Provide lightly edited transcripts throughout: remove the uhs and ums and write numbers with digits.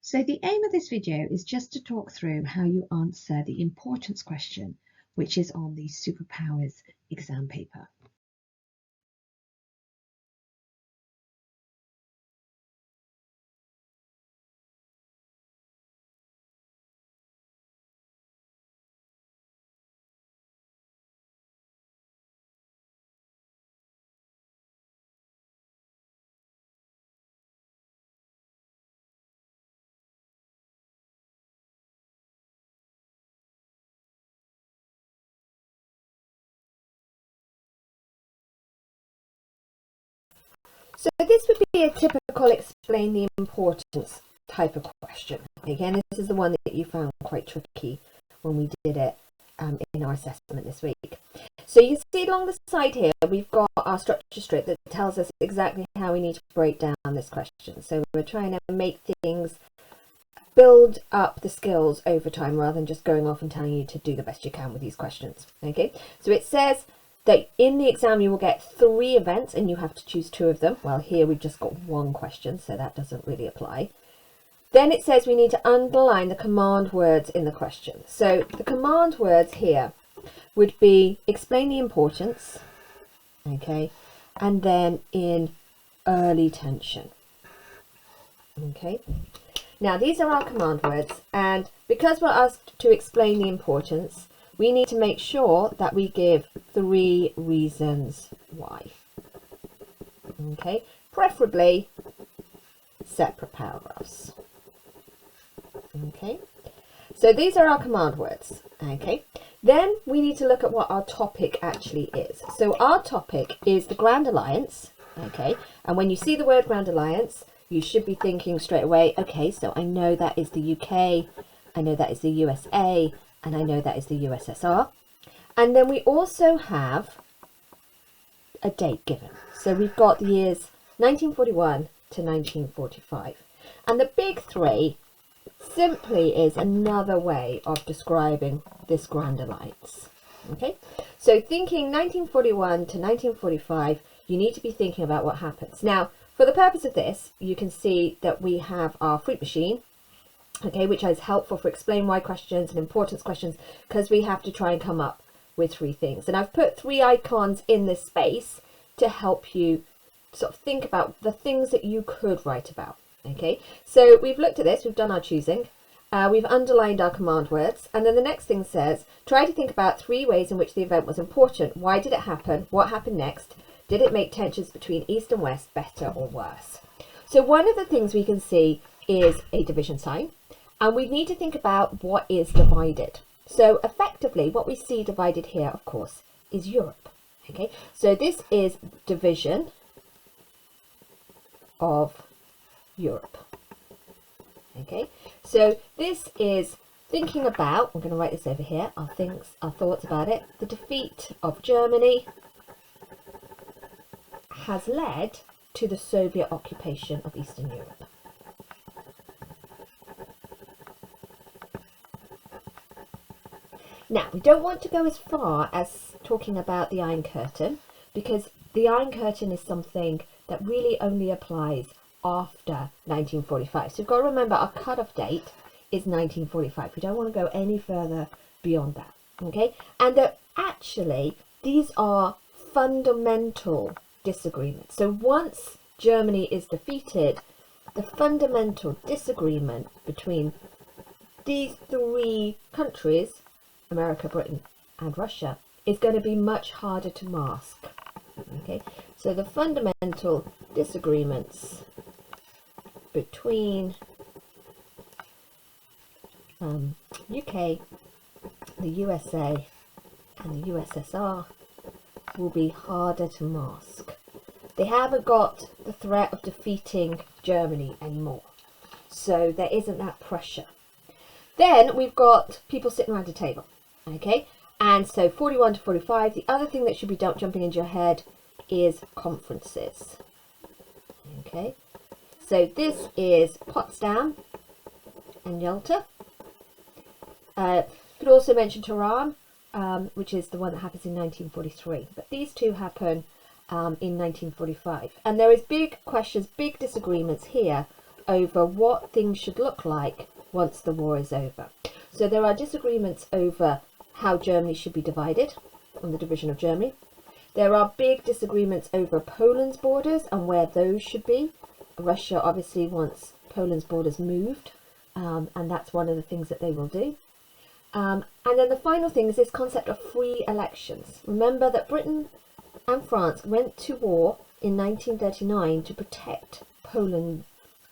So the aim of this video is just to talk through how you answer the importance question, which is on the Superpowers exam paper. So this would be a typical explain the importance type of question. Again, this is the one that you found quite tricky when we did it in our assessment this week. So you see along the side here, we've got our structure strip that tells us exactly how we need to break down this question. So we're trying to make things build up the skills over time rather than just going off and telling you to do the best you can with these questions. Okay, so it says that in the exam you will get 3 events and you have to choose 2 of them. Well, here we've just got 1 question, so that doesn't really apply. Then it says we need to underline the command words in the question. So the command words here would be explain the importance, okay, and then in early tension. Okay, now these are our command words, and because we're asked to explain the importance, we need to make sure that we give 3 reasons why. Okay, preferably separate paragraphs. Okay, so these are our command words. Okay, then we need to look at what our topic actually is. So our topic is the Grand Alliance. Okay, and when you see the word Grand Alliance, you should be thinking straight away, okay, so I know that is the UK, I know that is the USA, and I know that is the USSR. And then we also have a date given. So we've got the years 1941 to 1945. And the big 3 simply is another way of describing this Grand Alliance. Okay, so thinking 1941 to 1945, you need to be thinking about what happens. Now, for the purpose of this, you can see that we have our fruit machine, okay, which is helpful for explain why questions and importance questions, because we have to try and come up with 3 things. And I've put 3 icons in this space to help you sort of think about the things that you could write about. Okay, so we've looked at this, we've done our choosing, we've underlined our command words, and then the next thing says, try to think about 3 ways in which the event was important. Why did it happen? What happened next? Did it make tensions between East and West better or worse? So one of the things we can see is a division sign, and we need to think about what is divided. So effectively, what we see divided here, of course, is Europe. Okay, so this is division of Europe. Okay, so this is thinking about, I'm going to write this over here, our thoughts about it. The defeat of Germany has led to the Soviet occupation of Eastern Europe. Now, we don't want to go as far as talking about the Iron Curtain, because the Iron Curtain is something that really only applies after 1945. So we've got to remember our cut-off date is 1945. We don't want to go any further beyond that. Okay, and that actually these are fundamental disagreements. So once Germany is defeated, the fundamental disagreement between these 3 countries, America, Britain and Russia, is going to be much harder to mask. Okay, so the fundamental disagreements between UK, the USA and the USSR will be harder to mask. They haven't got the threat of defeating Germany anymore, so there isn't that pressure. Then we've got people sitting around a table, okay, and so 41 to 45, the other thing that should be jumping into your head is conferences. Okay, so this is Potsdam and Yalta. Could also mention Tehran, which is the one that happens in 1943, but these 2 happen in 1945. And there is big questions, big disagreements here over what things should look like once the war is over. So there are disagreements over how Germany should be divided, on the division of Germany. There are big disagreements over Poland's borders and where those should be. Russia obviously wants Poland's borders moved, and that's one of the things that they will do. And then the final thing is this concept of free elections. Remember that Britain and France went to war in 1939 to protect Poland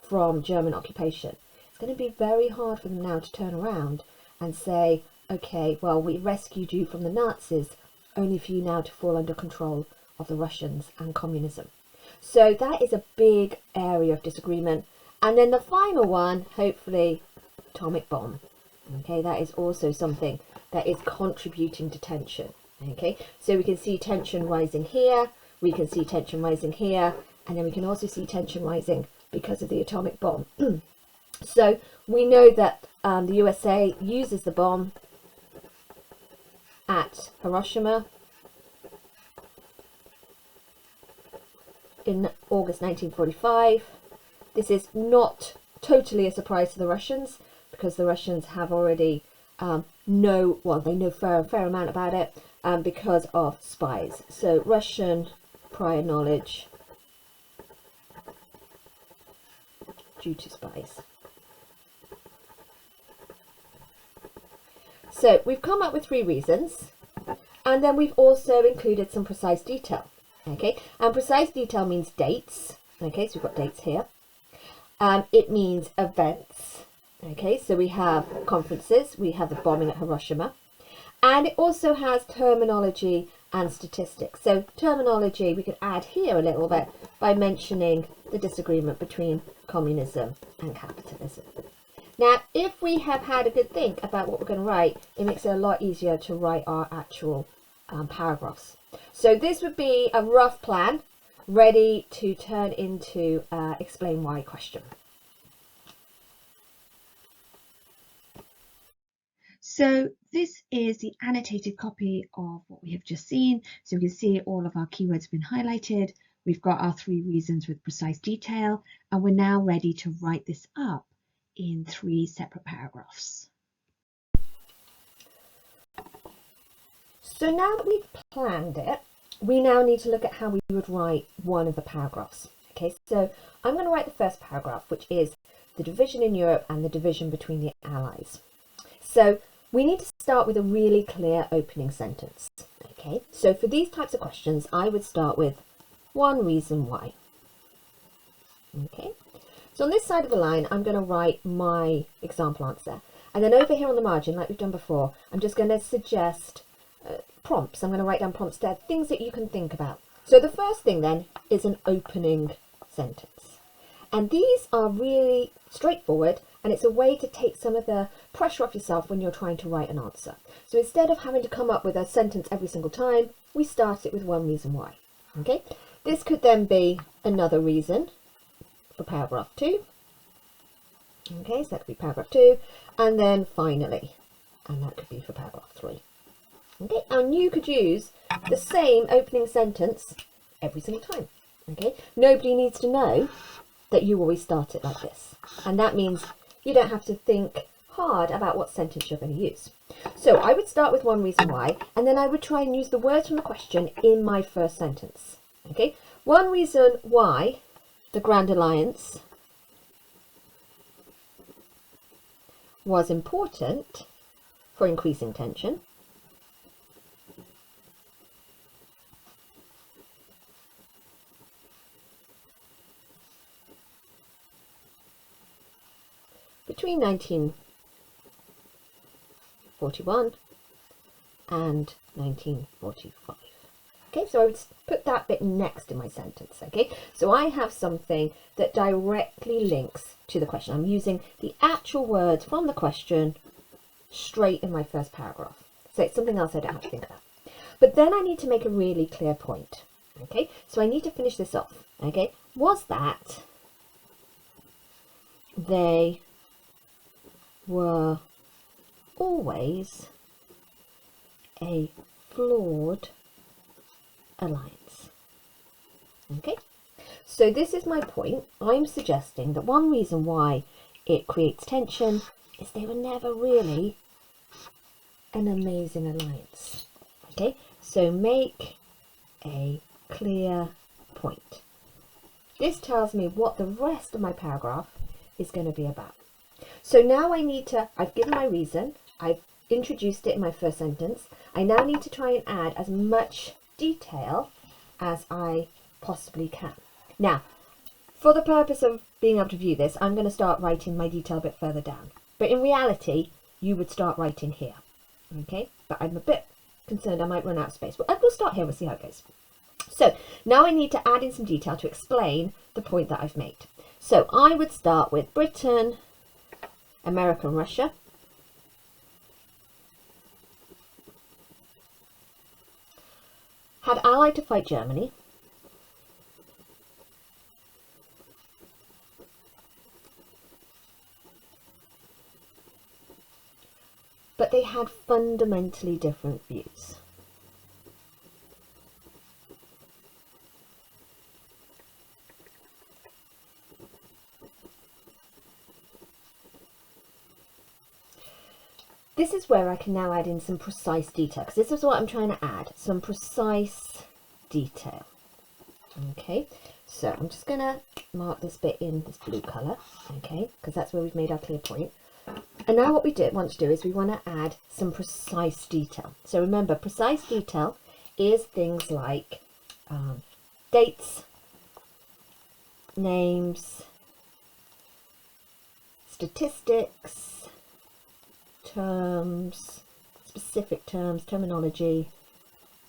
from German occupation. It's going to be very hard for them now to turn around and say, okay, well, we rescued you from the Nazis, only for you now to fall under control of the Russians and communism. So that is a big area of disagreement. And then the final one, hopefully, atomic bomb. Okay, that is also something that is contributing to tension. Okay, so we can see tension rising here, we can see tension rising here, and then we can also see tension rising because of the atomic bomb. So we know that the USA uses the bomb at Hiroshima in August 1945. This is not totally a surprise to the Russians, because the Russians have already they know a fair amount about it because of spies. So Russian prior knowledge due to spies. So we've come up with 3 reasons, and then we've also included some precise detail. Okay, and precise detail means dates. Okay, so we've got dates here. It means events. Okay, so we have conferences, we have the bombing at Hiroshima, and it also has terminology and statistics. So terminology we could add here a little bit by mentioning the disagreement between communism and capitalism. Now, if we have had a good think about what we're going to write, it makes it a lot easier to write our actual paragraphs. So this would be a rough plan ready to turn into explain why question. So this is the annotated copy of what we have just seen. So we can see all of our keywords have been highlighted. We've got our 3 reasons with precise detail, and we're now ready to write this up in 3 separate paragraphs. So now that we've planned it, we now need to look at how we would write one of the paragraphs. Okay, so I'm going to write the first paragraph, which is the division in Europe and the division between the Allies. So we need to start with a really clear opening sentence. Okay, so for these types of questions, I would start with one reason why. Okay, so on this side of the line, I'm going to write my example answer. And then over here on the margin, like we've done before, I'm just going to suggest prompts. I'm going to write down prompts there, things that you can think about. So the first thing then is an opening sentence. And these are really straightforward, and it's a way to take some of the pressure off yourself when you're trying to write an answer. So instead of having to come up with a sentence every single time, we start it with one reason why. Okay, this could then be another reason for paragraph 2. Okay, so that could be paragraph 2, and then finally, and that could be for paragraph 3. Okay, and you could use the same opening sentence every single time. Okay, nobody needs to know that you always start it like this, and that means you don't have to think hard about what sentence you're going to use. So I would start with one reason why, and then I would try and use the words from the question in my first sentence. Okay, one reason why the Grand Alliance was important for increasing tension between 1941 and 1945. Okay, so I would put that bit next in my sentence. Okay, so I have something that directly links to the question. I'm using the actual words from the question straight in my first paragraph. So it's something else I don't have to think about. But then I need to make a really clear point. Okay, so I need to finish this off. Okay, was that they were always a flawed alliance. Okay, So this is my point. I'm suggesting that one reason why it creates tension is they were never really an amazing alliance. Okay, so make a clear point. This tells me what the rest of my paragraph is going to be about. So now I've given my reason, I've introduced it in my first sentence. I now need to try and add as much detail as I possibly can. Now, for the purpose of being able to view this, I'm going to start writing my detail a bit further down. But in reality, you would start writing here. Okay, but I'm a bit concerned I might run out of space. But we'll start here, we'll see how it goes. So now I need to add in some detail to explain the point that I've made. So I would start with Britain, America and Russia. Had allied to fight Germany. But they had fundamentally different views. This is where I can now add in some precise detail, because this is what I'm trying to add, some precise detail. Okay, so I'm just going to mark this bit in this blue colour, okay, because that's where we've made our clear point. And now what we want to do is we want to add some precise detail. So remember, precise detail is things like dates, names, statistics, terms, specific terms, terminology,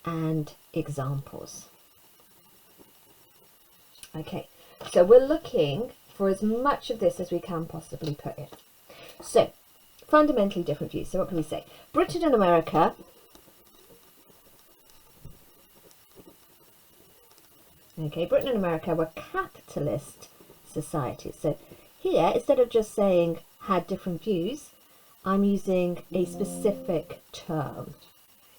and examples. Okay, so we're looking for as much of this as we can possibly put in. So, fundamentally different views. So what can we say? Britain and America Britain and America were capitalist societies. So here, instead of just saying had different views, I'm using a specific term.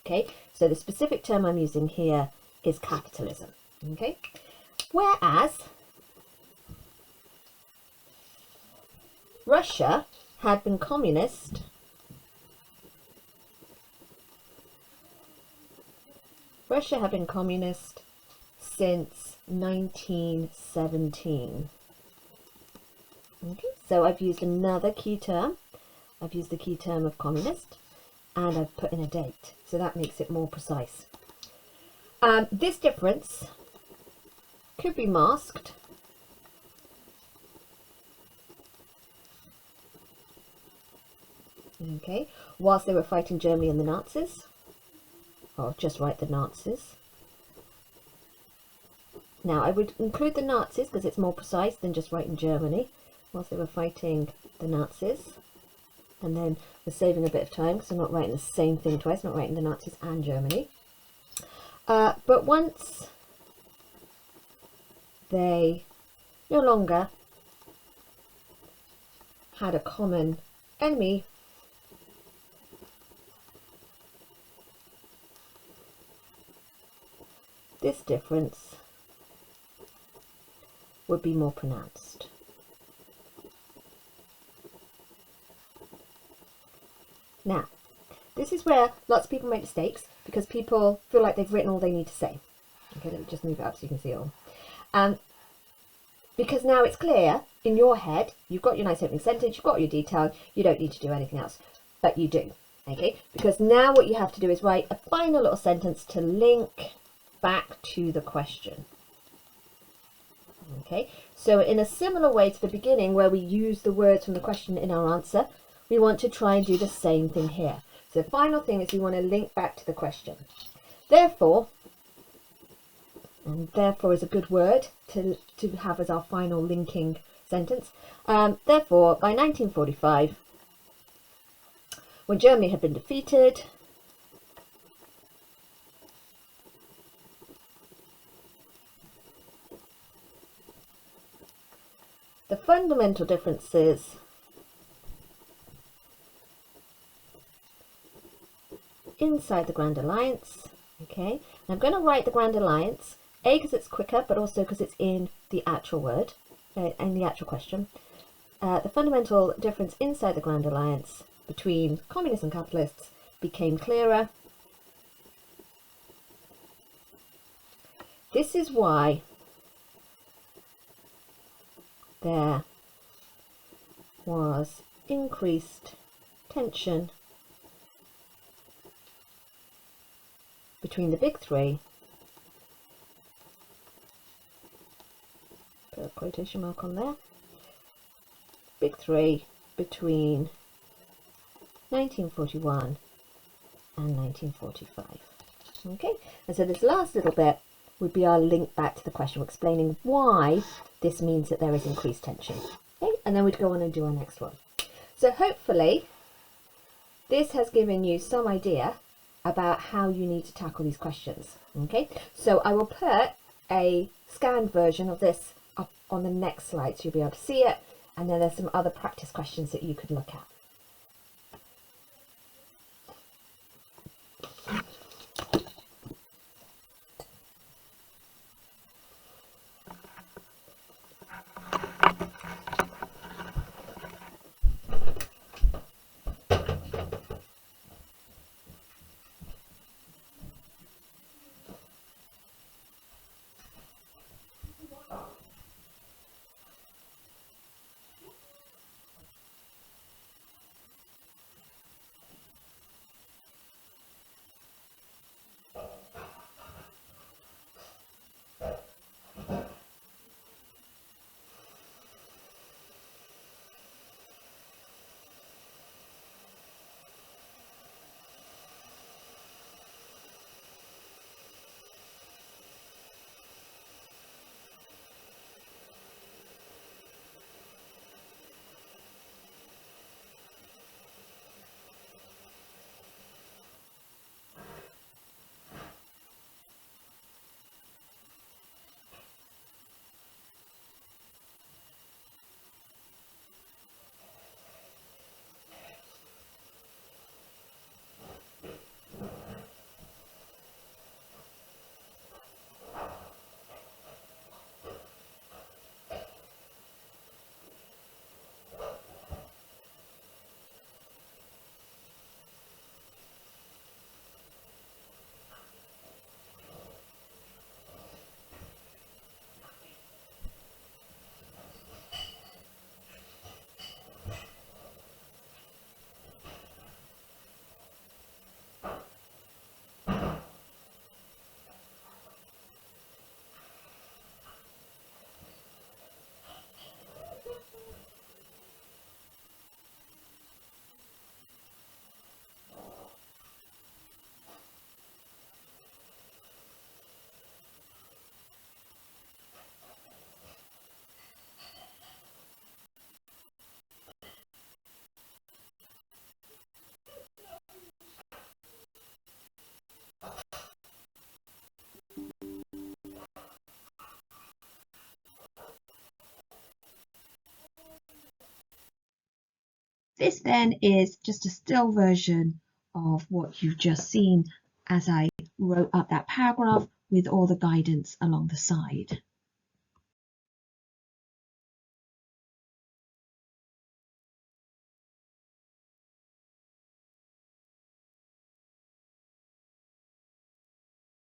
Okay, so the specific term I'm using here is capitalism. Okay, whereas Russia had been communist since 1917. Okay, so I've used another key term. I've used the key term of communist, and I've put in a date, so that makes it more precise. This difference could be masked whilst they were fighting Germany and the Nazis, or just write the Nazis. Now I would include the Nazis because it's more precise than just writing Germany, whilst they were fighting the Nazis. And then we're saving a bit of time because I'm not writing the same thing twice, not writing the Nazis and Germany. But once they no longer had a common enemy, this difference would be more pronounced. Now, this is where lots of people make mistakes because people feel like they've written all they need to say. Okay, let me just move it up so you can see it all. Because now it's clear in your head, you've got your nice opening sentence, you've got your detail, you don't need to do anything else, but you do. Okay, because now what you have to do is write a final little sentence to link back to the question. Okay, so in a similar way to the beginning where we use the words from the question in our answer, we want to try and do the same thing here. So the final thing is we want to link back to the question. Therefore, and therefore is a good word to have as our final linking sentence. Therefore, by 1945, when Germany had been defeated, the fundamental differences inside the Grand Alliance, okay, and I'm going to write the Grand Alliance A, because it's quicker, but also because it's in the actual word, in the actual question. The fundamental difference inside the Grand Alliance between communists and capitalists became clearer. This is why there was increased tension between the big three, put a quotation mark on there, big three between 1941 and 1945. Okay, and so this last little bit would be our link back to the question, explaining why this means that there is increased tension. Okay, and then we'd go on and do our next one. So hopefully this has given you some idea about how you need to tackle these questions. Okay, so I will put a scanned version of this up on the next slide so you'll be able to see it, and then there's some other practice questions that you could look at. This then is just a still version of what you've just seen as I wrote up that paragraph with all the guidance along the side.